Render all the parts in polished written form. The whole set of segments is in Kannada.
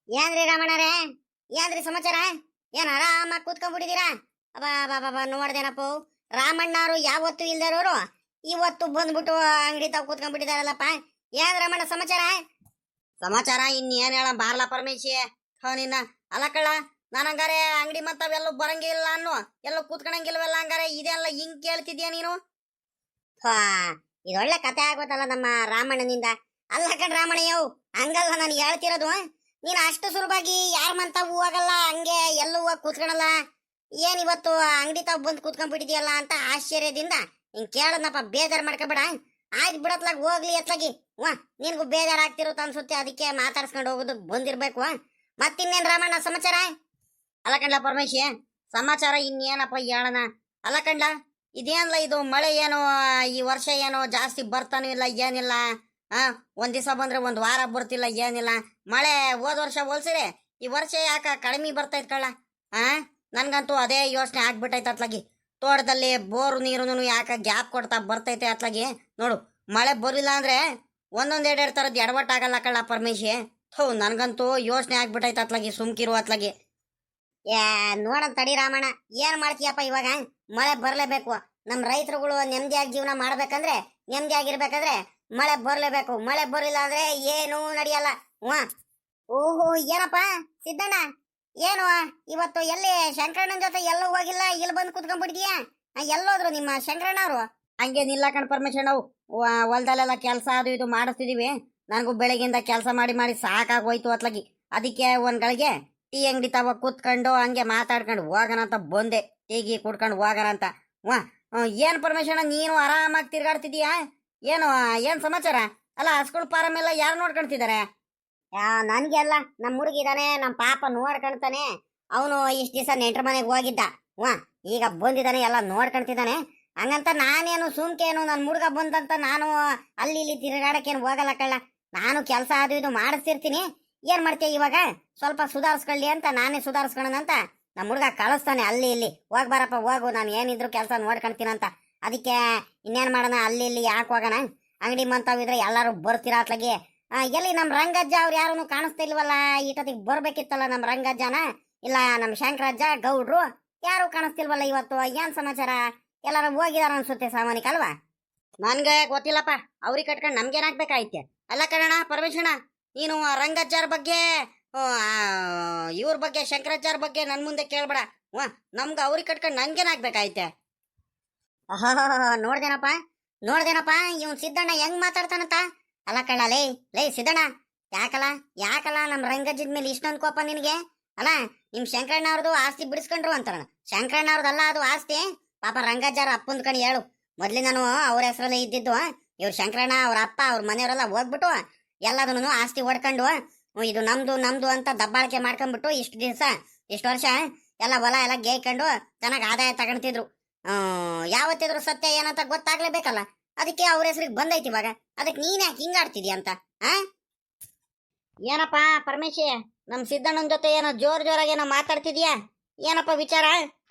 ಏನ್ರಿ ರಾಮಣ್ಣರೇ? ಏನ್ರಿ ಸಮಾಚಾರ? ಏನ್ ಆರಾಮಾಗಿ ಕೂತ್ಕೊಂಡ್ಬಿಟ್ಟಿದ್ದೀರಾ? ಅಬ್ಬಾ ಬಾಬಾ ಬಾ ನೋಡ್ದೇನಪ್ಪ. ರಾಮಣ್ಣರು ಯಾವತ್ತು ಇಲ್ದಿರೋರು ಇವತ್ತು ಬಂದ್ಬಿಟ್ಟು ಅಂಗಡಿ ತಾವ್ ಕೂತ್ಕೊಂಡ್ಬಿಟ್ಟಿದಾರಲ್ಲಪ್ಪ. ಏನ್ ರಾಮಣ್ಣ ಸಮಾಚಾರ? ಸಮಾಚಾರ ಇನ್ನೇನ್ ಹೇಳ ಬಾರ್ಲ ಪರಮೇಶಿ. ನಿನ್ನ ಅಲ್ಲ ಕಳ್ಳ, ನಾನು ಹಂಗಾರೆ ಅಂಗಡಿ ಮತ್ತವೆಲ್ಲೂ ಬರಂಗಿಲ್ಲ ಅನ್ನು, ಎಲ್ಲೂ ಕೂತ್ಕೊಳಂಗಿಲ್ವಲ್ಲ, ಹಂಗಾರೆ ಇದೆಲ್ಲ ಹಿಂಗ್ ಕೇಳ್ತಿದ್ಯಾ ನೀನು? ಹಾ, ಇದೊಳ್ಳೆ ಕತೆ ಆಗೋತಲ್ಲ ನಮ್ಮ ರಾಮಣ್ಣನಿಂದ. ಅಲ್ಲ ಕಣ್ ರಾಮಣ್ಣಯ್ಯವು, ಹಂಗಲ್ಲ ನಾನು ಹೇಳ್ತಿರೋದು. ನೀನ್ ಅಷ್ಟು ಸುಲಭವಾಗಿ ಯಾರ ಮಂತ ಹೋಗಲ್ಲ, ಹಂಗೆ ಎಲ್ಲೂ ಹೋಗಿ ಕೂತ್ಕೊಳಲ್ಲ. ಏನ್ ಇವತ್ತು ಅಂಗಡಿ ತಾವ್ ಬಂದು ಕೂತ್ಕೊಂಡ್ಬಿಟ್ಟಿದ್ಯಲ್ಲ ಅಂತ ಆಶ್ಚರ್ಯದಿಂದ ಹಿಂಗ್ ಕೇಳದ್ನಪ್ಪ. ಬೇಜಾರ್ ಮಾಡ್ಕೊಬೇಡ, ಆಯ್ತು ಬಿಡತ್ಲಾಗ ಹೋಗ್ಲಿ ಎತ್ಲಾಗಿ. ನಿನ್ಗೂ ಬೇಜಾರ್ ಆಗ್ತಿರುತ್ತ ಅನ್ಸುತ್ತೆ, ಅದಕ್ಕೆ ಮಾತಾಡ್ಸ್ಕೊಂಡು ಹೋಗೋದು ಬಂದಿರ್ಬೇಕು. ಮತ್ತಿನ್ನೇನ್ ರಾಮಣ್ಣ ಸಮಾಚಾರ? ಅಲ್ಲ ಕಂಡ್ಲ ಪರಮೇಶಿ, ಸಮಾಚಾರ ಇನ್ನೇನಪ್ಪ ಹೇಳಣ. ಅಲ್ಲ ಕಂಡ್ಲ, ಇದೇನಲ್ಲ ಇದು ಮಳೆ ಏನೋ ಈ ವರ್ಷ ಏನೋ ಜಾಸ್ತಿ ಬರ್ತಾನೂ ಇಲ್ಲ, ಏನಿಲ್ಲ. ಒಂದ್ ದಿವಸ ಬಂದ್ರೆ ಒಂದ್ ವಾರ ಬರ್ತಿಲ್ಲ, ಏನಿಲ್ಲ. ಮಳೆ ಹೋದ ವರ್ಷ ಹೋಲ್ಸಿರೆ ಈ ವರ್ಷ ಯಾಕ ಕಡಿಮೆ ಬರ್ತೈತ್ ಕಳ್ಳ. ನನ್ಗಂತೂ ಅದೇ ಯೋಚನೆ ಆಗ್ಬಿಟ್ಟೈತೆ ಅತ್ಲಾಗಿ. ತೋಟದಲ್ಲಿ ಬೋರು ನೀರು ಯಾಕ ಗ್ಯಾಪ್ ಕೊಡ್ತಾ ಬರ್ತೈತೆ ಅತ್ಲಾಗಿ. ನೋಡು, ಮಳೆ ಬರಲಿಲ್ಲ ಅಂದ್ರೆ ಒಂದೊಂದ್ ಎರಡೆರಡು ತರದ್ ಎಡವಟ್ಟಾಗಲ್ಲ ಕಳ್ಳ ಪರಮೇಶಿ. ನನ್ಗಂತೂ ಯೋಚನೆ ಆಗ್ಬಿಟ್ಟೈತೆ ಅತ್ಲಾಗಿ, ಸುಮ್ಕಿರು ಅತ್ಲಾಗಿ. ನೋಡನ್ ತಡಿ ರಾಮಣ್ಣ, ಏನ್ ಮಾಡ್ತೀಯಪ್ಪ ಇವಾಗ? ಮಳೆ ಬರ್ಲೇಬೇಕು. ನಮ್ ರೈತರುಗಳು ನೆಮ್ಮದಿಯಾಗಿ ಜೀವನ ಮಾಡ್ಬೇಕಂದ್ರೆ, ನೆಮ್ಮದಿಯಾಗಿರ್ಬೇಕಂದ್ರೆ ಮಳೆ ಬರ್ಲೇಬೇಕು. ಮಳೆ ಬರಲಿಲ್ಲ ಅಂದ್ರೆ ಏನೂ ನಡೆಯಲ್ಲ. ಓಹೋ, ಏನಪ್ಪ ಸಿದ್ದಣ್ಣ, ಏನು ಇವತ್ತು ಎಲ್ಲಿ ಶಂಕರಣ್ಣನ ಜೊತೆ ಎಲ್ಲೂ ಹೋಗಿಲ್ಲ, ಇಲ್ಲಿ ಬಂದು ಕುತ್ಕೊಂಡ್ಬಿಡ್ತೀಯ? ಎಲ್ಲೋದ್ರು ನಿಮ್ಮ ಶಂಕರಣ್ಣವ್ರು? ಹಂಗೆ ನಿಲ್ಲ ಕಣ್ ಪರಮೇಶ್ವರ್, ನಾವು ಹೊಲ್ದಲ್ಲೆಲ್ಲ ಕೆಲಸ ಅದು ಇದು ಮಾಡಿಸ್ತಿದೀವಿ. ನನಗೂ ಬೆಳಗ್ಗಿಂದ ಕೆಲಸ ಮಾಡಿ ಮಾಡಿ ಸಾಕಾಗೋಯ್ತು ಅತ್ಲಾಗಿ. ಅದಕ್ಕೆ ಒಂದ್ ಗಳಿಗೆ ಟೀ ಅಂಗಡಿ ತವ ಕೂತ್ಕೊಂಡು ಹಂಗೆ ಮಾತಾಡ್ಕೊಂಡು ಹೋಗೋಣ ಅಂತ ಬಂದೆ. ಟೀಗಿ ಕುಡ್ಕೊಂಡು ಹೋಗೋಣ ಅಂತ. ಏನ್ ಪರಮೇಶ್ವರ, ನೀನು ಆರಾಮಾಗಿ ತಿರ್ಗಾಡ್ತಿದೀಯಾ? ಏನ್ ಸಮಾಚಾರ? ಅಲ್ಲ, ಸ್ಕೂಲ್ ಫಾರಂ ಎಲ್ಲ ಯಾರು ನೋಡ್ಕೊಂತಿದ್ದಾರೆ? ನನ್ಗೆ ಅಲ್ಲ, ನಮ್ಮ ಹುಡುಗಿದಾನೆ, ನಮ್ಮ ಪಾಪ ನೋಡ್ಕೊಂತಾನೆ. ಅವನು ಇಷ್ಟ ದಿವಸ ನೆಂಟ್ರ ಮನೆಗೆ ಹೋಗಿದ್ದ. ಈಗ ಬಂದಿದ್ದಾನೆ, ಎಲ್ಲ ನೋಡ್ಕೊಂತಿದ್ದಾನೆ. ಹಂಗಂತ ನಾನೇನು ಸುಮ್ಕೇನು ನನ್ನ ಹುಡುಗ ಬಂದಂತ ನಾನು ಅಲ್ಲಿ ಇಲ್ಲಿ ತಿರುಗಾಡಕ್ಕೇನು ಹೋಗಲ್ಲ ಕಳ್ಳ. ನಾನು ಕೆಲಸ ಅದು ಇದು ಮಾಡಿಸ್ತಿರ್ತೀನಿ. ಏನ್ ಮಾಡ್ತೀಯ ಇವಾಗ? ಸ್ವಲ್ಪ ಸುಧಾರಿಸ್ಕೊಳ್ಳಿ ಅಂತ ನಾನೇ ಸುಧಾರಿಸ್ಕೊಳ್ಳೋಣಂತ ನಮ್ಮ ಹುಡುಗ ಕಳಿಸ್ತಾನೆ ಅಲ್ಲಿ ಇಲ್ಲಿ. ಹೋಗ್ಬಾರಪ್ಪ ಹೋಗು, ನಾನು ಏನಿದ್ರು ಕೆಲಸ ನೋಡ್ಕೊಂತೀನಂತ. ಅದಕ್ಕೆ ಇನ್ನೇನ್ ಮಾಡೋಣ, ಅಲ್ಲಿ ಇಲ್ಲಿ ಯಾಕೆ ಹೋಗೋಣ? ಅಂಗಡಿ ಮಂತಾವಿದ್ರೆ ಎಲ್ಲಾರು ಬರ್ತೀರಾ ಅತ್ಲಾಗಿ. ಎಲ್ಲಿ ನಮ್ಮ ರಂಗಜ್ಜ ಅವ್ರು ಯಾರು ಕಾಣಿಸ್ತಾ ಇಲ್ವಲ್ಲ? ಈಟೊತ್ತಿಗೆ ಬರ್ಬೇಕಿತ್ತಲ್ಲ ನಮ್ಮ ರಂಗಜ್ಜನ, ಇಲ್ಲ ನಮ್ಮ ಶಂಕರಜ್ಜ ಗೌಡ್ರು ಯಾರು ಕಾಣಿಸ್ತಿಲ್ವಲ್ಲ ಇವತ್ತು. ಏನ್ ಸಮಾಚಾರ? ಎಲ್ಲಾರು ಹೋಗಿದಾರ ಅನ್ಸುತ್ತೆ ಸಾಮಾನಿಕ ಅಲ್ವಾ? ನನ್ಗೆ ಗೊತ್ತಿಲ್ಲಪ್ಪ, ಅವ್ರಿಗೆ ಕಟ್ಕೊಂಡು ನಮ್ಗೇನಾಗ್ಬೇಕಾಯ್ತೆ? ಅಲ್ಲ ಕಣಣ ಪರಮೇಶ್ವರ, ನೀನು ರಂಗಜ್ಜಾರ ಬಗ್ಗೆ ಇವ್ರ ಬಗ್ಗೆ ಶಂಕರಾಚಾರ್ಯ ಬಗ್ಗೆ ನನ್ ಮುಂದೆ ಕೇಳ್ಬೇಡ. ನಮ್ಗೆ ಅವ್ರಿಗೆ ಕಟ್ಕೊಂಡು ನನ್ಗೇನಾಗ್ಬೇಕಾಯ್ತೆ? ನೋಡ್ದೇನಪ್ಪ ನೋಡ್ದೇನಪ್ಪ, ಇವ್ನ್ ಸಿದ್ದಣ್ಣ ಹೆಂಗ್ ಮಾತಾಡ್ತಾನಂತ. ಅಲ್ಲ ಕಳ್ಳ, ಲೇ ಸಿದ್ದಣ್ಣ, ಯಾಕಲ್ಲ ನಮ್ ರಂಗಜ್ಜದ ಮೇಲೆ ಇಷ್ಟೊಂದು ಕೋಪ ನಿನಗೆ? ಅಲ್ಲ, ನಿಮ್ ಶಂಕರಣ್ಣ ಅವ್ರದ್ದು ಆಸ್ತಿ ಬಿಡಿಸ್ಕೊಂಡ್ರು ಅಂತಾರ. ಶಂಕರಣ್ಣ ಅವ್ರದಲ್ಲ ಅದು ಆಸ್ತಿ. ಪಾಪ ರಂಗಜ್ಜಾರ ಅಪ್ಪಂದ್ ಕಣ್ ಹೇಳು. ಮೊದ್ಲಿ ನಾನು ಅವ್ರ ಹೆಸರಲ್ಲೇ ಇದ್ದಿದ್ದು. ಇವ್ರು ಶಂಕರಣ್ಣ ಅವ್ರ ಅಪ್ಪ ಅವ್ರ ಮನೆಯವರೆಲ್ಲ ಹೋಗ್ಬಿಟ್ಟು ಎಲ್ಲದನ್ನು ಆಸ್ತಿ ಹೊಡ್ಕೊಂಡು ಇದು ನಮ್ದು ನಮ್ದು ಅಂತ ದಬ್ಬಾಳಿಕೆ ಮಾಡ್ಕೊಂಡ್ಬಿಟ್ಟು ಇಷ್ಟು ವರ್ಷ ಎಲ್ಲ ಹೊಲ ಎಲ್ಲ ಗೇಯ್ಕೊಂಡು ಚೆನ್ನಾಗಿ ಆದಾಯ ತಗೊಂತಿದ್ರು. ಯಾವತ್ತಿದ್ರು ಸತ್ಯ ಏನಂತ ಗೊತ್ತಾಗ್ಲೇಬೇಕಲ್ಲ. ಅದಕ್ಕೆ ಅವ್ರ ಹೆಸರಿಗೆ ಬಂದೈತಿ ಇವಾಗ. ಅದಕ್ಕೆ ನೀನ್ ಯಾಕೆ ಹಿಂಗಾಡ್ತಿದ್ಯಾ ಅಂತ? ಏನಪ್ಪಾ ಪರಮೇಶಿ, ನಮ್ ಸಿದ್ದಣ್ಣನ ಜೊತೆ ಏನೋ ಜೋರಾಗಿ ಏನೋ ಮಾತಾಡ್ತಿದ್ಯಾ? ಏನಪ್ಪ ವಿಚಾರ?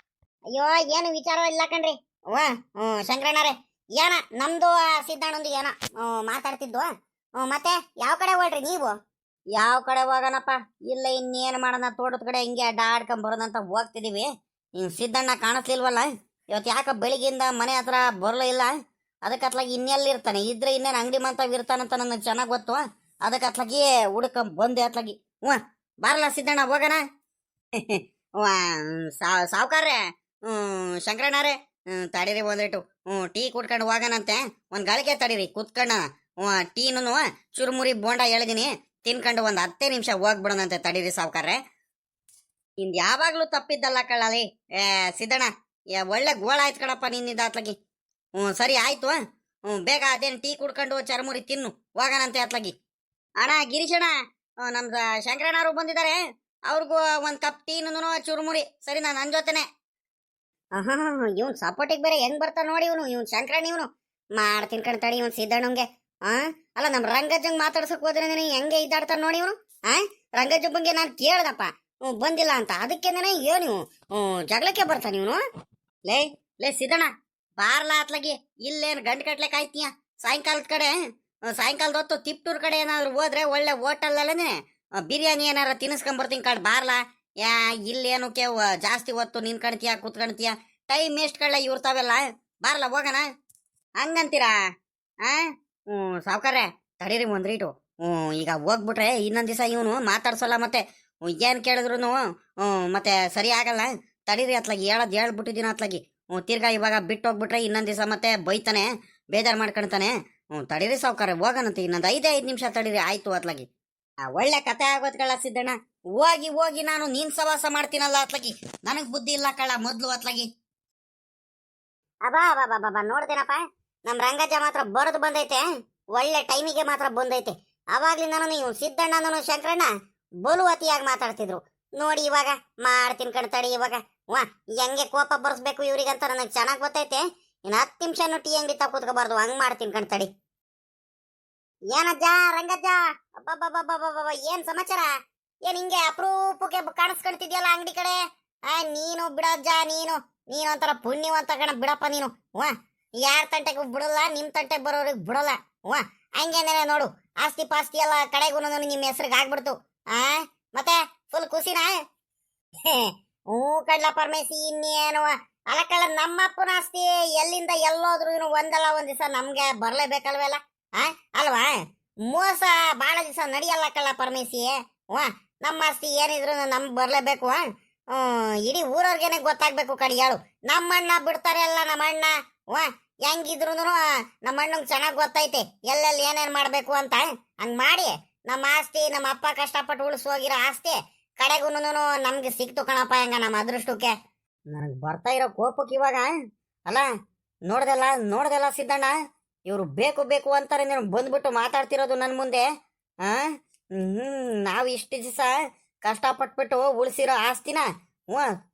ಅಯ್ಯೋ, ಏನು ವಿಚಾರ ಇಲ್ಲ ಕಣ್ರಿ. ಶಂಕರಣ್ಣರೇ, ಏನ ನಮ್ದು ಸಿದ್ದಣ್ಣಂದು ಏನೋ ಮಾತಾಡ್ತಿದ್ದು. ಮತ್ತೆ ಯಾವ ಕಡೆ ಹೊಡ್ರಿ ನೀವು? ಯಾವ ಕಡೆ ಹೋಗೋಣಪ್ಪ, ಇಲ್ಲ ಇನ್ನೇನು ಮಾಡೋಣ, ತೋಟದ ಕಡೆ ಹಿಂಗೆ ಅಡ್ಡಾಡ್ಕೊಂಡ್ ಬರೋದಂತ ಹೋಗ್ತಿದೀವಿ. ಸಿದ್ದಣ್ಣ ಕಾಣಿಸ್ಲಿಲ್ವಲ್ಲ ಇವತ್ತು. ಯಾಕ ಬೆಳಿಗ್ಗೆಯಿಂದ ಮನೆ ಹತ್ರ ಬರಲೇ ಇಲ್ಲ? ಅದಕ್ಕೆ ಅತ್ಲಾಗಿ ಇನ್ನೆಲ್ಲಿರ್ತಾನೆ? ಇದ್ರೆ ಇನ್ನೇನು ಅಂಗಡಿ ಮಂತಾವ್ ಇರ್ತಾನಂತ ನನಗೆ ಚೆನ್ನಾಗಿ ಗೊತ್ತು. ಅದಕ್ಕೆ ಅತ್ಲಾಗಿ ಹುಡುಕಂಬ ಬಂದೆ ಅತ್ಲಾಗಿ. ಬಾರಲ್ಲ ಸಿದ್ದಣ್ಣ ಹೋಗೋಣ. ಸಾವುಕಾರ್ರೆ, ಶಂಕರಣ್ಣರೇ, ತಡೀರಿ ಒಂದಿಟ್ಟು ಟೀ ಕುಡ್ಕೊಂಡು ಹೋಗೋಣಂತೆ. ಒಂದ್ ಗಳಿಗೆ ತಡೀರಿ ಕುತ್ಕೊಂಡ. ಟೀನು ಚುರುಮುರಿ ಬೋಂಡ ಹೇಳಿದೀನಿ, ತಿನ್ಕೊಂಡು ಒಂದ್ 10 ನಿಮಿಷ ಹೋಗ್ಬಿಡೋಣಂತೆ. ತಡೀರಿ ಸಾವುಕಾರ್ರೆ. ಇಂದ್ ಯಾವಾಗ್ಲೂ ತಪ್ಪಿದ್ದಲ್ಲ ಕಳ್ಳಲಿ. ಸಿದ್ದಣ್ಣ, ಒಳ್ಳೆ ಗೋಳ ಆಯ್ತು ಕಣಪ್ಪ ನಿನ್ನಿಂದ ಅತ್ಲಾಗಿ. ಸರಿ ಆಯ್ತು. ಬೇಗ ಅದೇನು ಟೀ ಕುಡ್ಕೊಂಡು ಚರಮುರಿ ತಿನ್ನು ಹೋಗೋಣಂತೆ ಅತ್ಲಾಗಿ. ಅಣ್ಣ ಗಿರೀಶಣ್ಣ, ನಮ್ದು ಶಂಕರಣ್ಣವ್ರು ಬಂದಿದ್ದಾರೆ, ಅವ್ರಿಗೂ ಒಂದ್ ಕಪ್ ಟೀನು ಚುರುಮುರಿ ಸರಿ ನಾ ನನ್ ಜೊತೆನೆ. ಇವನ್ ಸಪೋರ್ಟಿಗೆ ಬೇರೆ ಹೆಂಗ್ ಬರ್ತಾನ ನೋಡಿ ಇವನ್ ಶಂಕರಣ್ಣ. ಇವನು ಮಾಡ್ತೀನಿ ಕಣ್ತಾಡಿ ಇವನ್ ಸಿದ್ದಣ್ಣಂಗೆ. ಅಲ್ಲ, ನಮ್ ರಂಗಜ್ಜಂಗ್ ಮಾತಾಡ್ಸಕ್ ಹೋದ್ರೆ ಹೆಂಗೆ ಇದ್ದಾಡ್ತಾರ ನೋಡಿ ಇವನು. ರಂಗಜ್ಜ ಬಗ್ಗೆ ನಾನು ಕೇಳ್ದಪ್ಪ, ಬಂದಿಲ್ಲ ಅಂತ. ಅದಕ್ಕೆ ಏನು ಜಗಳಕ್ಕೆ ಬರ್ತಾನ ಇವನು. ಲೇ ಸಿದ್ದಣ್ಣ, ಬಾರ್ಲಾ ಅತ್ಲಾಗಿ. ಇಲ್ಲೇನು ಗಂಟು ಕಟ್ಲೆ ಕಾಯ್ತೀಯ? ಸಾಯಂಕಾಲದ ಕಡೆ, ಸಾಯಂಕಾಲದ ಹೊತ್ತು ತಿಪ್ಟೂರ್ ಕಡೆ ಏನಾದ್ರು ಹೋದ್ರೆ ಒಳ್ಳೆ ಹೋಟೆಲ್ ಅಲ್ಲೇ ಬಿರಿಯಾನಿ ಏನಾರ ತಿನ್ನಿಸ್ಕೊಂಬರ್ತೀನಿ ಕಳ್ ಬಾರ್ಲಾ. ಯಾ ಇಲ್ಲೇನಕ್ಕೆ ಜಾಸ್ತಿ ಹೊತ್ತು ನಿನ್ಕಣ್ತೀಯ ಕೂತ್ಕಣ್ತೀಯ, ಟೈಮ್ ವೇಸ್ಟ್ ಕಳ್ಳ ಇವ್ರ್ತಾವೆಲ್ಲ. ಬಾರ್ಲ ಹೋಗಣ ಹಂಗಂತೀರಾ? ಆ ಸಾವ್ಕಾರ್ರೆ ತಡೀರಿ ಒಂದ್ ರೀಟು. ಈಗ ಹೋಗ್ಬಿಟ್ರೆ ಇನ್ನೊಂದ್ ದಿವಸ ಇವನು ಮಾತಾಡ್ಸಲ್ಲ, ಮತ್ತೆ ಏನ್ ಕೇಳಿದ್ರು ಮತ್ತೆ ಸರಿ ಆಗಲ್ಲ. ತಡೀರಿ ಅತ್ಲಾಗಿ ಹೇಳ್ಬಿಟ್ಟಿದ್ದೀನ ಅತ್ಲಾಗಿ. ತಿರ್ಗಾ ಇವಾಗ ಬಿಟ್ಟು ಹೋಗ್ಬಿಟ್ರೆ ಇನ್ನೊಂದ್ ದಿವಸ ಮತ್ತೆ ಬೈತಾನೆ, ಬೇಜಾರ್ ಮಾಡ್ಕೊಳ್ತಾನೆ. ತಡೀರಿ ಸಾವ್ಕಾರ್ರೆ ಹೋಗನಂತೆ, ಇನ್ನೊಂದು 5 ನಿಮಿಷ ತಡೀರಿ ಆಯ್ತು ಅತ್ಲಾಗಿ. ಒಳ್ಳೆ ಕತೆ ಆಗೋದ್ ಕಳ್ಳ ಸಿದ್ದಣ್ಣ. ಹೋಗಿ ಹೋಗಿ ನಾನು ನೀನ್ ಸವಾಸ ಮಾಡ್ತೀನಲ್ಲ ಅತ್ಲಾಗಿ, ನನಗ್ ಬುದ್ಧಿ ಇಲ್ಲ ಕಳ್ಳ ಮೊದ್ಲು ಅತ್ಲಾಗಿ. ಅಬಾ ಬಾ ಬಾ ನೋಡ್ದೇನಪ್ಪ, ನಮ್ ರಂಗಜ್ಜ ಮಾತ್ರ ಬರದು ಬಂದೈತೆ, ಒಳ್ಳೆ ಟೈಮಿಗೆ ಮಾತ್ರ ಬಂದೈತೆ. ಅವಾಗ್ಲಿಂದ ನೀವು ಸಿದ್ದಣ್ಣನೂ ಶಂಕರಣ್ಣ ಬಲು ಅತಿಯಾಗಿ ಮಾತಾಡ್ತಿದ್ರು ನೋಡಿ. ಇವಾಗ ಮಾಡ್ತೀನಿ ಕಣ್ತಡಿ ಇವಾಗ. ವಾ ಹೆಂಗೆ ಕೋಪ ಬರ್ಸ್ಬೇಕು ಇವ್ರಿಗಂತ ನನಗೆ ಚೆನ್ನಾಗ್ ಗೊತ್ತೈತೆ. ಇನ್ನು 10 ನಿಮಿಷ ಟೀ ಅಂಗಡಿ ತಾ ಕೂತ್ಕೋಬಾರ್ದು, ಹಂಗ್ ಮಾಡ್ತೀನಿ ಕಣ್ತಡಿ. ಏನಜ್ಜ ರಂಗಜ್ಜ, ಅಬ್ಬಬ್ಬಬ್ಬಬ್ಬಬ್ಬ ಏನ್ ಸಮಾಚಾರ? ಏನ್ ಹಿಂಗೆ ಅಪರೂಪಕ್ಕೆ ಕಾಣಿಸ್ಕೊಳ್ತಿದ್ಯಲ್ಲ ಅಂಗಡಿ ಕಡೆ? ನೀನು ಬಿಡಜ್ಜ, ನೀನು ಒಂಥರ ಪುಣ್ಯವಂತ ಕಣ ಬಿಡಪ್ಪ ನೀನು. ವಾ ಯಾರ್ ತಂಟೆಗೂ ಬಿಡಲ್ಲ, ನಿಮ್ ತಂಟೆಗೆ ಬರೋರಿಗೆ ಬಿಡಲ್ಲ. ವಾ ಹಂಗೇನೆ ನೋಡು, ಆಸ್ತಿ ಪಾಸ್ತಿ ಎಲ್ಲ ಕಡೆಗೂ ನಿಮ್ ಹೆಸ್ರಿಗೆ ಆಗ್ಬಿಡ್ತು. ಮತ್ತೆ ಫುಲ್ ಖುಷಿನಾ? ಹ್ಞೂ ಕಡ್ಲ ಪರಮೇಶಿ, ಇನ್ನೇನು ಅಲ್ಲ ಕಳ್ಳ, ನಮ್ಮಪ್ಪನ ಆಸ್ತಿ ಎಲ್ಲಿಂದ ಎಲ್ಲೋದ್ರು ಒಂದಲ್ಲ ಒಂದ್ ದಿವಸ ನಮ್ಗೆ ಬರ್ಲೇಬೇಕಲ್ವಲ್ಲ? ಅಲ್ವಾ? ಮೋಸ ಬಾಳ ದಿವಸ ನಡಿಯಲ್ಲ ಕಳ್ಳ ಪರಮೇಶಿ. ವಾ ನಮ್ಮ ಆಸ್ತಿ ಏನಿದ್ರು ನಮ್ಗೆ ಬರ್ಲೇಬೇಕು. ಇಡೀ ಊರವ್ರಿಗೇನೆ ಗೊತ್ತಾಗ್ಬೇಕು ಕಡಿ ಹೇಳು. ನಮ್ಮಣ್ಣ ಬಿಡ್ತಾರೆ ಅಲ್ಲ, ನಮ್ಮಣ್ಣ. ವಾ ಹೆಂಗಿದ್ರು ನಮ್ಮ ಅಣ್ಣಂಗೆ ಚೆನ್ನಾಗಿ ಗೊತ್ತೈತೆ ಎಲ್ಲೆಲ್ಲಿ ಏನೇನ್ ಮಾಡ್ಬೇಕು ಅಂತ. ಹಂಗ್ ಮಾಡಿ ನಮ್ಮ ಆಸ್ತಿ, ನಮ್ಮ ಅಪ್ಪ ಕಷ್ಟಪಟ್ಟು ಉಳಿಸೋಗಿರೋ ಆಸ್ತಿ ಕಡೆಗೂ ನಮ್ಗೆ ಸಿಕ್ತು ಕಣಪ್ಪ. ಹೆಂಗ ನಮ್ಮ ಅದೃಷ್ಟಕ್ಕೆ ನನಗ್ ಬರ್ತಾ ಇರೋ ಕೋಪಕ್ಕೆ ಇವಾಗ ಅಲ್ಲ, ನೋಡ್ದೆಲ್ಲ ಸಿದ್ದಣ್ಣ, ಇವ್ರು ಬೇಕು ಬೇಕು ಅಂತಾರೆ ನೀನು ಬಂದ್ಬಿಟ್ಟು ಮಾತಾಡ್ತಿರೋದು ನನ್ ಮುಂದೆ. ನಾವು ಇಷ್ಟು ದಿವಸ ಕಷ್ಟಪಟ್ಬಿಟ್ಟು ಉಳಿಸಿರೋ ಆಸ್ತಿನ,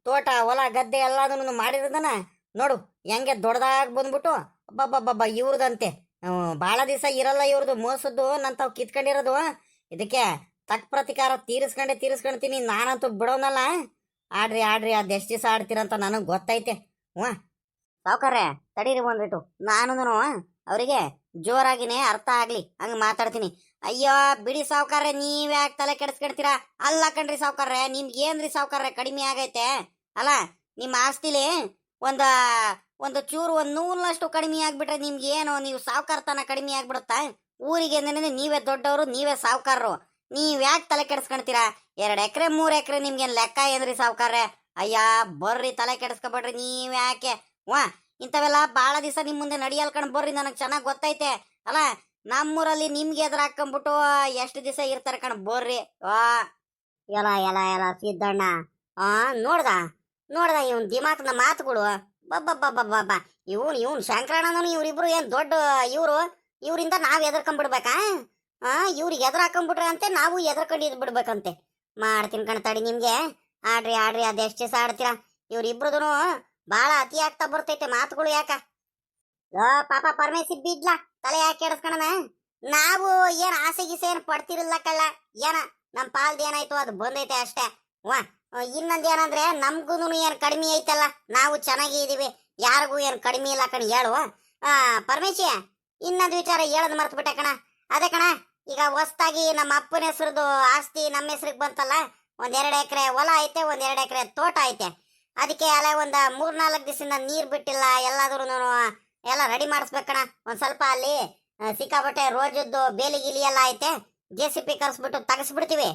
ತೋಟ ಹೊಲ ಗದ್ದೆ ಎಲ್ಲದನ್ನು ಮಾಡಿರೋದನ್ನ ನೋಡು ಹೆಂಗೆ ದೊಡ್ಡದಾಗಿ ಬಂದ್ಬಿಟ್ಟು ಅಬ್ಬಬ್ಬಬ್ಬ ಇವ್ರದಂತೆ. ಭಾಳ ದಿವಸ ಇರಲ್ಲ ಇವ್ರದ್ದು ಮೋಸದ್ದು, ನಾನು ತಾವು ಕಿತ್ಕೊಂಡಿರೋದು. ಇದಕ್ಕೆ ತಕ್ಕ ಪ್ರತಿಕಾರ ತೀರಿಸ್ಕೊಂತೀನಿ. ನಾನಂತೂ ಬಿಡೋನಲ್ಲ. ಆಡ್ರಿ ಅದೆಷ್ಟು ದಿವಸ ಆಡ್ತೀರಂತ ನನಗೆ ಗೊತ್ತೈತೆ. ಸಾವ್ಕಾರ್ರೆ ತಡೀರಿ ಬಂದ್ಬಿಟ್ಟು ನಾನು ಅವರಿಗೆ ಜೋರಾಗಿನೇ ಅರ್ಥ ಆಗ್ಲಿ ಹಂಗೆ ಮಾತಾಡ್ತೀನಿ. ಅಯ್ಯೋ ಬಿಡಿ ಸಾವ್ಕಾರ್ರೆ, ನೀವ್ಯಾಕೆ ತಲೆ ಕೆಡಿಸ್ಕೊಡ್ತೀರಾ? ಅಲ್ಲ ಕಣ್ರಿ ಸಾವ್ಕಾರ್ರೆ, ನಿಮ್ಗೆ ಏನ್ರಿ ಸಾವ್ಕಾರ್ರೆ ಕಡಿಮೆ ಆಗೈತೆ ಅಲ್ಲ? ನಿಮ್ಮ ಆಸ್ತಿಲಿ ಒಂದು ಚೂರು ಒಂದು ನೂಲಷ್ಟು ಕಡಿಮೆ ಆಗ್ಬಿಟ್ರೆ ನಿಮ್ಗೆ ಏನು, ನೀವು ಸಾವ್ಕಾರ್ತನ ಕಡಿಮೆ ಆಗ್ಬಿಡುತ್ತಾ? ಊರಿಗೆ ನೀವೇ ದೊಡ್ಡವರು, ನೀವೇ ಸಾವ್ಕಾರರು. ನೀವ್ಯಾಕೆ ತಲೆ ಕೆಡಿಸ್ಕೊಳ್ತೀರಾ? 2 ಎಕರೆ 3 ಎಕರೆ ನಿಮ್ಗೇನು ಲೆಕ್ಕ ಏನ್ರಿ ಸಾವ್ಕಾರ್ರೆ? ಅಯ್ಯ ಬರ್ರಿ, ತಲೆ ಕೆಡಿಸ್ಕೊಬೇಡ್ರಿ ನೀವ್ಯಾಕೆ. ಇಂಥವೆಲ್ಲ ಭಾಳ ದಿವಸ ನಿಮ್ಮ ಮುಂದೆ ನಡಿಯಲ್ಕಂಡ್ ಬರ್ರಿ, ನನಗೆ ಚೆನ್ನಾಗಿ ಗೊತ್ತೈತೆ ಅಲ್ಲ. ನಮ್ಮೂರಲ್ಲಿ ನಿಮ್ಗೆ ಎದುರು ಹಾಕೊಂಡ್ಬಿಟ್ಟು ಎಷ್ಟು ದಿವಸ ಇರ್ತಾರೆ ಕಣ್ ಬರ್ರಿ. ಎಲ್ಲ ಸಿದ್ದಣ್ಣ ನೋಡ್ದ ಇವನ್ ದಿಮಾಕ್ನ ಮಾತುಗಳು. ಬಬ್ಬಬ್ಬಬ್ಬಬ್ಬ ಇವನ್ ಶಂಕರಣ್ಣನೂ ಇವ್ರಿಬ್ರು ಏನ್ ದೊಡ್ಡ ಇವರಿಂದ ನಾವ್ ಎದರ್ಕೊಂಡ್ಬಿಡ್ಬೇಕಾ? ಇವ್ರಿಗೆ ಎದುರು ಹಾಕೊಂಡ್ಬಿಟ್ರೆ ಅಂತೆ ನಾವು ಎದರ್ಕೊಂಡು ಬಿಡ್ಬೇಕಂತೆ. ಮಾಡ್ತೀನಿ ಕಣ್ತಾಡಿ ನಿಮ್ಗೆ. ಆಡ್ರಿ ಅದೆಷ್ಟು ದಿವಸ ಆಡ್ತೀರಾ? ಇವ್ರಿಬ್ರದೂ ಬಾಳ ಅತಿ ಆಗ್ತಾ ಬರ್ತೈತೆ ಮಾತುಗಳು. ಯಾಕ ಪಾಪ ಪರಮೇಶಿ ಬಿಡ್ಲ ತಲೆ ಯಾಕೆ ಕೆಡಿಸ್ಕೊಳನ? ನಾವು ಏನ್ ಆಸೆ ಗೀಸೆ ಏನ್ ಪಡ್ತಿರಲ್ಲ ಕಳ್ಳ, ಏನ ನಮ್ ಪಾಲ್ದ ಏನಾಯ್ತು ಅದು ಬಂದೈತೆ ಅಷ್ಟೇ. ಇನ್ನೊಂದ್ ಏನಂದ್ರೆ ನಮ್ಗೂನು ಏನ್ ಕಡಿಮೆ ಐತಲ್ಲ, ನಾವು ಚೆನ್ನಾಗಿ ಇದೀವಿ, ಯಾರಿಗೂ ಏನ್ ಕಡಿಮೆ ಇಲ್ಲ ಕಣ ಹೇಳು. ಪರಮೇಶಿ ಇನ್ನೊಂದು ವಿಚಾರ ಹೇಳದ್ ಮರ್ತು ಬಿಟ್ಟೆ ಕಣ. ಅದೇ ಕಣ, ಈಗ ಹೊಸ್ತಾಗಿ ನಮ್ಮ ಅಪ್ಪನ ಹೆಸರದು ಆಸ್ತಿ ನಮ್ಮ ಹೆಸರಿಗೆ ಬಂತಲ್ಲ. 1-2 ಎಕರೆ ಹೊಲ ಐತೆ, 1-2 ಎಕರೆ ತೋಟ ಐತೆ. ಅದಕ್ಕೆ ಅಲ್ಲ 3-4 ದಿವಸದಿಂದ ನೀರ್ ಬಿಟ್ಟಿಲ್ಲ. ಎಲ್ಲಾದ್ರೂ ಎಲ್ಲ ರೆಡಿ ಮಾಡಿಸ್ಬೇಕಣ. ಒಂದ್ ಸ್ವಲ್ಪ ಅಲ್ಲಿ ಸಿಕ್ಕಾಬಟ್ಟೆ ರೋಜದ್ದು ಬೇಲಿ ಗಿಲಿ ಎಲ್ಲ ಐತೆ, JCP ಕರ್ಸ್ಬಿಟ್ಟು ತಗಸ್ಬಿಡ್ತೀವಿ.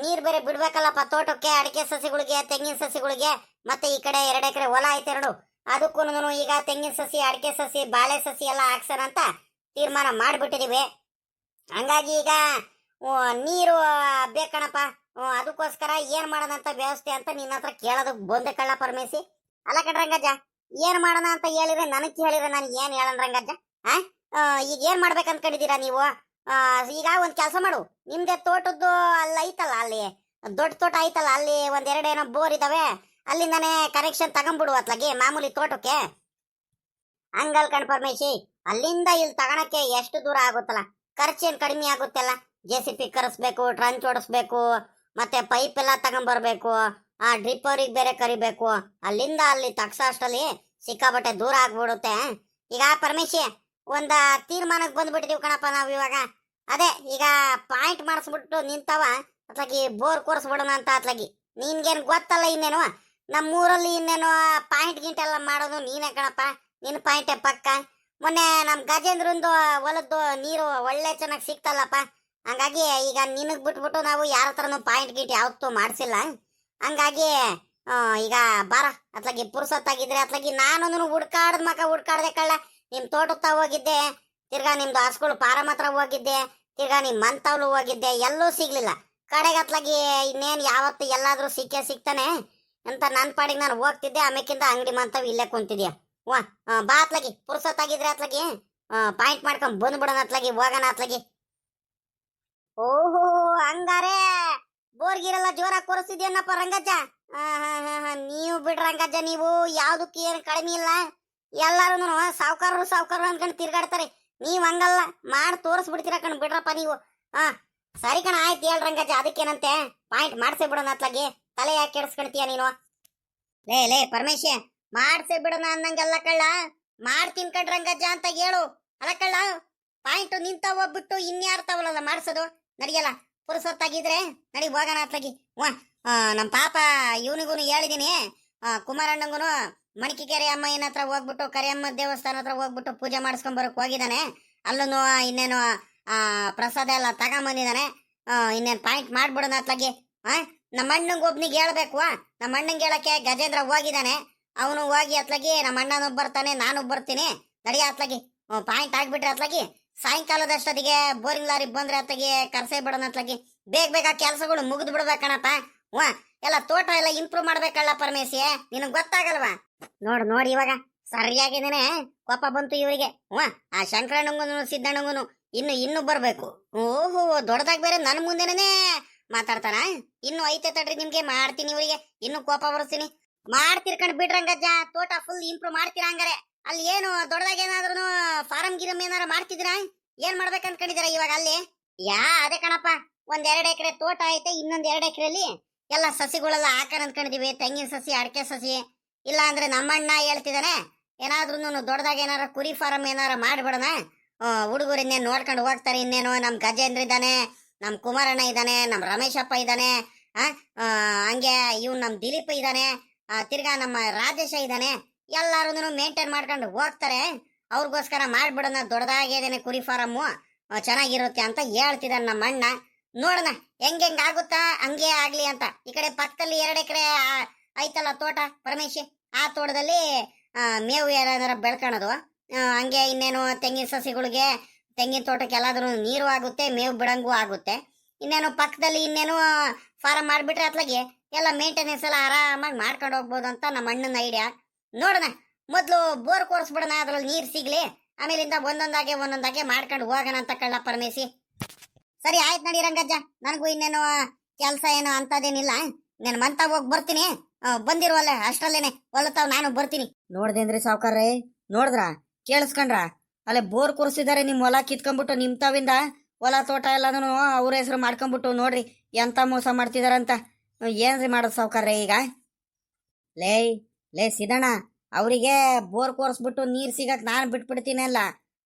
ನೀರ್ ಬೇರೆ ಬಿಡ್ಬೇಕಲ್ಲಪ್ಪ ತೋಟಕ್ಕೆ, ಅಡಿಕೆ ಸಸಿಗಳಿಗೆ, ತೆಂಗಿನ ಸಸಿಗಳಿಗೆ. ಮತ್ತೆ ಈ ಕಡೆ 2 ಎಕರೆ ಹೊಲ ಐತೆ 2, ಅದಕ್ಕೂ ಈಗ ತೆಂಗಿನ ಸಸಿ, ಅಡಿಕೆ ಸಸಿ, ಬಾಳೆ ಸಸಿ ಎಲ್ಲ ಹಾಕ್ಸೋಣ ಅಂತ ತೀರ್ಮಾನ ಮಾಡ್ಬಿಟ್ಟಿದೀವಿ. ಹಂಗಾಗಿ ಈಗ ನೀರು ಬೇಕಣಪ್ಪ. ಅದಕ್ಕೋಸ್ಕರ ಏನ್ ಮಾಡೋಣ ಅಂತ ವ್ಯವಸ್ಥೆ ಅಂತ ನಿನ್ನ ಹತ್ರ ಕೇಳೋದಕ್ ಬಂದೆ ಕಳ್ಳ ಪರಮೇಶಿ. ಅಲ್ಲ ಕಣ್ರಂಗಜ್ಜ, ಏನ್ ಮಾಡೋಣ ಅಂತ ಹೇಳಿದ್ರೆ ನನಗೆ ಹೇಳಿದ್ರೆ ನಾನು ಏನ್ ಹೇಳಣ ರಂಗಜ್ಜ? ಈಗ ಏನ್ ಮಾಡ್ಬೇಕು ಅನ್ಕೊಂಡಿದ್ದೀರಾ ನೀವು? ಈಗ ಒಂದ್ ಕೆಲಸ ಮಾಡು, ನಿಮ್ದೆ ತೋಟದ್ದು ಅಲ್ಲಿ ಐತಲ್ಲ, ಅಲ್ಲಿ ದೊಡ್ಡ ತೋಟ ಐತಲ್ಲ, ಅಲ್ಲಿ 1-2 ಏನೋ ಬೋರ್ ಇದಾವೆ, ಅಲ್ಲಿಂದಾನೆ ಕನೆಕ್ಷನ್ ತಗೊಂಡ್ಬಿಡು ಅತ್ಲಾಗಿ ಮಾಮೂಲಿ ತೋಟಕ್ಕೆ. ಹಂಗಲ್ ಕಣ್ ಪರಮೇಶಿ, ಅಲ್ಲಿಂದ ಇಲ್ಲಿ ತಗೊಳಕ್ಕೆ ಎಷ್ಟು ದೂರ ಆಗುತ್ತಲ್ಲ, ಖರ್ಚೇನ್ ಕಡಿಮೆ ಆಗುತ್ತಲ್ಲ. JCP ಕರೆಸ್ಬೇಕು, ಟ್ರಂಚ್ ಓಡಿಸ್ಬೇಕು, ಮತ್ತೆ ಪೈಪ್ ಎಲ್ಲ ತಗೊಂಡ್ಬರ್ಬೇಕು, ಡ್ರಿಪ್ ಅವ್ರಿಗೆ ಬೇರೆ ಕರಿಬೇಕು. ಅಲ್ಲಿಂದ ಅಲ್ಲಿ ತಗ್ಸ ಅಷ್ಟಲ್ಲಿ ಸಿಕ್ಕಾಬಟ್ಟೆ ದೂರ ಆಗ್ಬಿಡುತ್ತೆ. ಈಗ ಪರಮೇಶಿ ಒಂದ ತೀರ್ಮಾನಕ್ಕೆ ಬಂದ್ಬಿಟ್ಟಿದೀವಿ ಕಣಪ್ಪ ನಾವು. ಇವಾಗ ಅದೇ ಈಗ ಪಾಯಿಂಟ್ ಮಾಡಿಸ್ಬಿಟ್ಟು ನಿಂತವ ಅತ್ಲಾಗಿ ಬೋರ್ ಕೊರ್ಸ್ಬಿಡೋಣ ಅಂತ ಅತ್ಲಾಗಿ. ನಿನ್ಗೇನು ಗೊತ್ತಲ್ಲ ಇನ್ನೇನು, ನಮ್ಮೂರಲ್ಲಿ ಇನ್ನೇನು ಪಾಯಿಂಟ್ ಗಿಂಟ್ ಎಲ್ಲ ಮಾಡೋದು ನೀನೇ ಕಣಪ್ಪ. ನಿನ್ನ ಪಾಯಿಂಟೇ ಪಕ್ಕ. ಮೊನ್ನೆ ನಮ್ಮ ಗಜೇಂದ್ರಂದು ಹೊಲದ್ದು ನೀರು ಒಳ್ಳೆ ಚೆನ್ನಾಗಿ ಸಿಕ್ತಲ್ಲಪ್ಪ. ಹಂಗಾಗಿ ಈಗ ನಿನಗೆ ಬಿಟ್ಬಿಟ್ಟು ನಾವು ಯಾರ ಹತ್ರನೂ ಪಾಯಿಂಟ್ ಗಿಂಟ್ ಯಾವತ್ತೂ ಮಾಡಿಸಿಲ್ಲ. ಹಂಗಾಗಿ ಈಗ ಬಾರ ಅತ್ಲಾಗಿ ಪುರ್ಸೊತ್ತಾಗಿದ್ರೆ ಅತ್ಲಾಗಿ ನಾನು ಹುಡ್ಕಾಡ್ದೆ ಕಳ್ಳ. ನಿಮ್ಮ ತೋಟಕ್ಕೆ ಹೋಗಿದ್ದೆ, ತಿರ್ಗಾ ನಿಮ್ದು ಹಸ್ಗಳು ಪಾರಂ ಹತ್ರ ಹೋಗಿದ್ದೆ, ತಿರ್ಗಾ ನಿಮ್ಮ ಮಂತವ್ಲು ಹೋಗಿದ್ದೆ, ಎಲ್ಲೂ ಸಿಗ್ಲಿಲ್ಲ. ಕಡೆಗತ್ಲಾಗಿ ಇನ್ನೇನು ಯಾವತ್ತು ಎಲ್ಲಾದ್ರೂ ಸಿಗ್ತಾನೆ ಅಂತ ನನ್ನ ಪಾಡಿಗೆ ನಾನು ಹೋಗ್ತಿದ್ದೆ. ಆಮೇಕಿಂದ ಅಂಗಡಿ ಮಂತವ್ ಇಲ್ಲೇ ಕುಂತಿದ್ಯಾ. ವಾ ಬಾ ಅತ್ಲಾಗಿ ಪುರ್ಸೊತ್ತಾಗಿದ್ರೆ ಅತ್ಲಾಗಿ ಪಾಯಿಂಟ್ ಮಾಡ್ಕೊಂಡ್ ಬಂದ್ಬಿಡೋಣ ಅತ್ಲಾಗಿ, ಹೋಗೋಣ ಅತ್ಲಾಗಿ. ಓಹೋ, ಹಂಗಾರೆ ಬೋರ್ಗಿರೆಲ್ಲ ಜೋರಾಗಿ ಕೊರಿಸ್ತಿದ್ಯನ್ನಪ್ಪ ರಂಗಜ್ಜ. ನೀವು ಬಿಡ್ರ ರಂಗಜ್ಜ, ನೀವು ಯಾವ್ದಕ್ಕೆ ಏನು ಕಡಿಮೆ ಇಲ್ಲ. ಎಲ್ಲಾರು ಸಾವ್ಕಾರರು ಅನ್ಕೊಂಡು ತಿರ್ಗಾಡ್ತಾರೆ. ನೀವ್ ಹಂಗಲ್ಲ, ಮಾಡಿ ತೋರಿಸ್ಬಿಡ್ತೀರ ಕಣ್ ಬಿಡ್ರಪ್ಪ ನೀವು. ಹಾ ಸರಿ ಕಣ, ಆಯ್ತು ಹೇಳ್ ರಂಗಜ್ಜ, ಅದಕ್ಕೇನಂತೆ ಪಾಯಿಂಟ್ ಮಾಡ್ಸೇ ಬಿಡೋಣ ಅತ್ಲಾಗಿ. ತಲೆ ಯಾಕೆ ಕೆಡಿಸ್ಕೊಳ್ತೀಯ ನೀನು? ಲೇ ಪರಮೇಶ, ಮಾಡ್ಸೇ ಬಿಡೋಣ ಅನ್ನಂಗೆಲ್ಲ ಕಳ್ಳ. ಮಾಡ್ತೀನಿ ಕಣ್ ರಂಗಜ್ಜ ಅಂತ ಹೇಳು. ಅಲ್ಲ ಕಳ್ಳ, ಪಾಯಿಂಟ್ ನಿಂತ ಹೋಗ್ಬಿಟ್ಟು ಇನ್ಯಾರ್ತಾವಲ್ಲ ಮಾಡ್ಸೋದು. ನಡಿಯಲ್ಲ, ಪುರುಸೊತ್ತಾಗಿದ್ರೆ ನಡಿ ಹೋಗೋಣ ಅತ್ಲಾಗಿ. ನಮ್ಮ ಪಾಪ ಇವನಿಗೂ ಹೇಳಿದೀನಿ, ಕುಮಾರಣ್ಣಂಗೂ ಮಣಿಕೆರೆ ಅಮ್ಮಯ್ಯನ ಹತ್ರ ಹೋಗ್ಬಿಟ್ಟು ಕರಿಯಮ್ಮ ದೇವಸ್ಥಾನ ಹತ್ರ ಹೋಗ್ಬಿಟ್ಟು ಪೂಜೆ ಮಾಡಿಸ್ಕೊಂಡ್ ಬರಕ್ ಹೋಗಿದ್ದಾನೆ. ಅಲ್ಲೂ ಇನ್ನೇನು ಪ್ರಸಾದ ಎಲ್ಲ ತಗೊಂಬಂದಿದ್ದಾನೆ. ಇನ್ನೇನು ಪಾಯಿಂಟ್ ಮಾಡ್ಬಿಡೋಣ ಅತ್ಲಾಗಿ. ನಮ್ಮ ಅಣ್ಣಂಗೆ ಒಬ್ನಿಗೆ ಹೇಳ್ಬೇಕು. ನಮ್ಮ ಅಣ್ಣಂಗೆ ಹೇಳಕ್ಕೆ ಗಜೇಂದ್ರ ಹೋಗಿದ್ದಾನೆ. ಅವನು ಹೋಗಿ ಅತ್ಲಾಗಿ ನಮ್ಮ ಅಣ್ಣನೂ ಬರ್ತಾನೆ, ನಾನು ಬರ್ತೀನಿ. ನಡಿಯ ಅತ್ಲಾಗಿ, ಪಾಯಿಂಟ್ ಆಗ್ಬಿಟ್ರೆ ಅತ್ಲಾಗಿ ಸಾಯಂಕಾಲದಷ್ಟೊತ್ತಿಗೆ ಬೋರಿಂಗ್ ಲಾರಿ ಬಂದ್ರೆ ಅತ್ಲಾಗಿ ಕರ್ಸೇ ಬಿಡೋಣ ಅತ್ಲಾಗಿ. ಬೇಗ ಕೆಲಸಗಳು ಮುಗಿದು ಬಿಡ್ಬೇಕಣಪ್ಪ. ಎಲ್ಲ ತೋಟ ಎಲ್ಲ ಇಂಪ್ರೂವ್ ಮಾಡ್ಬೇಕಲ್ಲ ಪರಮೇಶಿ, ನಿನಗ್ ಗೊತ್ತಾಗಲ್ವಾ? ನೋಡಿ ಇವಾಗ ಸರಿಯಾಗಿದ್ದೇನೆ. ಕೋಪ ಬಂತು ಇವರಿಗೆ. ಆ ಶಂಕರಣ್ಣಂಗೂ ಸಿದ್ದಣ್ಣಂಗೂ ಇನ್ನು ಬರ್ಬೇಕು. ಓಹೋ, ದೊಡ್ಡದಾಗಿ ಬೇರೆ ನನ್ನ ಮುಂದೆನೇ ಮಾತಾಡ್ತಾನ. ಇನ್ನು ಐತೆ ತಡ್ರಿ, ನಿಮ್ಗೆ ಮಾಡ್ತೀನಿ ಇವರಿಗೆ. ಇನ್ನು ಕೋಪ ಬರ್ತೀನಿ. ಮಾಡ್ತಿರ್ಕಂಡ್ ಬಿಡ್ರಂಗಜ್ಜ, ತೋಟ ಫುಲ್ ಇಂಪ್ರೂವ್ ಮಾಡ್ತೀರಾ ಹಂಗಾರೆ. ಅಲ್ಲಿ ಏನು ದೊಡ್ಡದಾಗಿ ಏನಾದ್ರು ಫಾರಂ ಗಿರಂ ಏನಾರ ಮಾಡ್ತಿದ್ದೀರಾ? ಏನ್ ಮಾಡ್ಬೇಕಂತ ಕಂಡಿದ್ದೀರಾ ಇವಾಗ ಅಲ್ಲಿ? ಅದೇ ಕಣಪ್ಪ, 1-2 ಎಕರೆ ತೋಟ ಐತೆ. ಇನ್ನೊಂದ್ 2 ಎಕರೆಲಿ ಎಲ್ಲ ಸಸಿಗಳೆಲ್ಲ ಹಾಕನ್ ಅಂದ್ಕೊಂಡಿದೀವಿ. ತೆಂಗಿನ ಸಸಿ, ಅಡಕೆ ಸಸಿ. ಇಲ್ಲ ಅಂದ್ರೆ ನಮ್ಮಣ್ಣ ಹೇಳ್ತಿದ್ದಾನೆ, ಏನಾದ್ರೂ ದೊಡ್ಡದಾಗಿ ಏನಾರ ಕುರಿ ಫಾರಂ ಏನಾರ ಮಾಡ್ಬಿಡೋಣ. ಹುಡುಗರು ಇನ್ನೇನು ನೋಡ್ಕೊಂಡು ಹೋಗ್ತಾರೆ. ಇನ್ನೇನು ನಮ್ ಗಜೇಂದ್ರ ಇದ್ದಾನೆ, ನಮ್ ಕುಮಾರಣ್ಣ ಇದ್ದಾನೆ, ನಮ್ ರಮೇಶಪ್ಪ ಇದ್ದಾನೆ, ಹಂಗೆ ಇವ್ ನಮ್ ದಿಲೀಪ್ ಇದ್ದಾನೆ, ತಿರ್ಗಾ ನಮ್ಮ ರಾಜೇಶ ಇದ್ದಾನೆ. ಎಲ್ಲಾರು ಮೇಂಟೈನ್ ಮಾಡ್ಕೊಂಡು ಹೋಗ್ತಾರೆ. ಅವ್ರಿಗೋಸ್ಕರ ಮಾಡ್ಬಿಡೋಣ ದೊಡ್ಡದಾಗಿದ್ದೇನೆ ಕುರಿ ಫಾರಮ್ಮು, ಚೆನ್ನಾಗಿರುತ್ತೆ ಅಂತ ಹೇಳ್ತಿದ್ದಾನೆ ನಮ್ಮ ಅಣ್ಣ. ನೋಡೋಣ ಹೆಂಗ್ ಆಗುತ್ತಾ, ಹಂಗೆ ಆಗ್ಲಿ ಅಂತ. ಈ ಕಡೆ ಪಕ್ಕದಲ್ಲಿ 2 ಎಕರೆ ಐತಲ್ಲ ತೋಟ ಪರಮೇಶಿ, ಆ ತೋಟದಲ್ಲಿ ಮೇವು ಏನಾರ ಬೆಳ್ಕೊಳೋದು. ಹಂಗೆ ಇನ್ನೇನು ತೆಂಗಿನ ಸಸಿಗಳಿಗೆ, ತೆಂಗಿನ ತೋಟಕ್ಕೆ ಎಲ್ಲಾದ್ರೂ ನೀರು ಆಗುತ್ತೆ, ಮೇವು ಬಿಡಂಗೂ ಆಗುತ್ತೆ. ಇನ್ನೇನು ಪಕ್ಕದಲ್ಲಿ ಇನ್ನೇನು ಫಾರಂ ಮಾಡ್ಬಿಟ್ರೆ ಅತ್ಲಾಗಿ ಎಲ್ಲ ಮೇಂಟೆನೆನ್ಸ್ ಎಲ್ಲ ಆರಾಮಾಗಿ ಮಾಡ್ಕೊಂಡು ಹೋಗ್ಬೋದು ಅಂತ ನಮ್ಮ ಅಣ್ಣನ ಐಡಿಯಾ. ನೋಡೋಣ, ಮೊದ್ಲು ಬೋರ್ ಕೋರ್ಸ್ಬಿಡೋಣ, ಅದ್ರಲ್ಲಿ ನೀರ್ ಸಿಗ್ಲಿ, ಆಮೇಲಿಂದ ಒಂದೊಂದಾಗೆ ಮಾಡ್ಕೊಂಡು ಹೋಗೋಣ ಅಂತ ಕಳ್ಳ ಪರಮೇಶಿ. ಸರಿ ಆಯ್ತು ನಡಿ ರಂಗಜ್ಜ, ನನಗೂ ಇನ್ನೇನು ಕೆಲಸ ಏನೋ ಅಂತದೇನಿಲ್ಲ. ನಾನು ಮಂತ ಹೋಗಿ ಬರ್ತೀನಿ. ಬಂದಿರುವಲ್ಲ ಅಷ್ಟ್ರಲ್ಲೇನೆ ಹೊಲತಾವ್, ನಾನು ಬರ್ತೀನಿ. ನೋಡ್ದೇನ್ರಿ ಸಾವ್ಕಾರ್ರೆ, ನೋಡಿದ್ರ ಕೇಳಿಸ್ಕೊಂಡ್ರ? ಅಲ್ಲೇ ಬೋರ್ ಕೂರಿಸಿದ್ದಾರೆ. ನಿಮ್ ಹೊಲ ಕಿತ್ಕೊಂಡ್ಬಿಟ್ಟು ನಿಮ್ ತಾವಿಂದ ಹೊಲ ತೋಟ ಎಲ್ಲದೂ ಅವ್ರ ಹೆಸರು ಮಾಡ್ಕೊಂಡ್ಬಿಟ್ಟು ನೋಡ್ರಿ ಎಂತ ಮೋಸ ಮಾಡ್ತಿದಾರಂತ. ಏನ್ರಿ ಮಾಡೋದು ಸಾವ್ಕಾರ್ರೆ ಈಗ? ಲೇ ಸಿದಣ್ಣ, ಅವರಿಗೆ ಬೋರ್ ಕೋರ್ಸ್ಬಿಟ್ಟು ನೀರ್ ಸಿಗಕ್ ನಾನು ಬಿಟ್ಬಿಡ್ತೀನಿ ಅಲ್ಲ.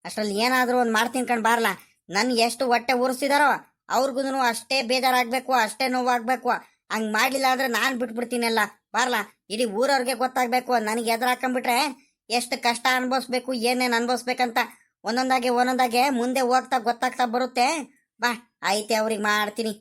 ಅಷ್ಟ್ರಲ್ಲಿ ಏನಾದ್ರೂ ಒಂದ್ ಮಾಡ್ತೀನಿ ಕಣ್ ಬಾರ್ಲ. ನನ್ ಎಷ್ಟು ಹೊಟ್ಟೆ ಉರಿಸ್ತಿದಾರೋ ಅವ್ರಿಗೂ ಅಷ್ಟೇ ಬೇಜಾರಾಗ್ಬೇಕು, ಅಷ್ಟೇ ನೋವಾಗ್ಬೇಕು. ಹಂಗ್ ಮಾಡ್ಲಿಲ್ಲ ಅಂದ್ರೆ ನಾನ್ ಬಿಟ್ಬಿಡ್ತೀನಲ್ಲ ಬಾರ್ಲ. ಇಡೀ ಊರವ್ರಿಗೆ ಗೊತ್ತಾಗ್ಬೇಕು ನನಗೆ ಎದುರಾಕೊಂಡ್ಬಿಟ್ರೆ ಎಷ್ಟು ಕಷ್ಟ ಅನ್ಭವಿಸ್ಬೇಕು, ಏನೇನ್ ಅನ್ಭವಿಸ್ಬೇಕಂತ. ಒಂದೊಂದಾಗೆ ಮುಂದೆ ಹೋಗ್ತಾ ಗೊತ್ತಾಗ್ತಾ ಬರುತ್ತೆ. ಬಾ ಐತೆ ಅವ್ರಿಗೆ ಮಾಡ್ತೀನಿ.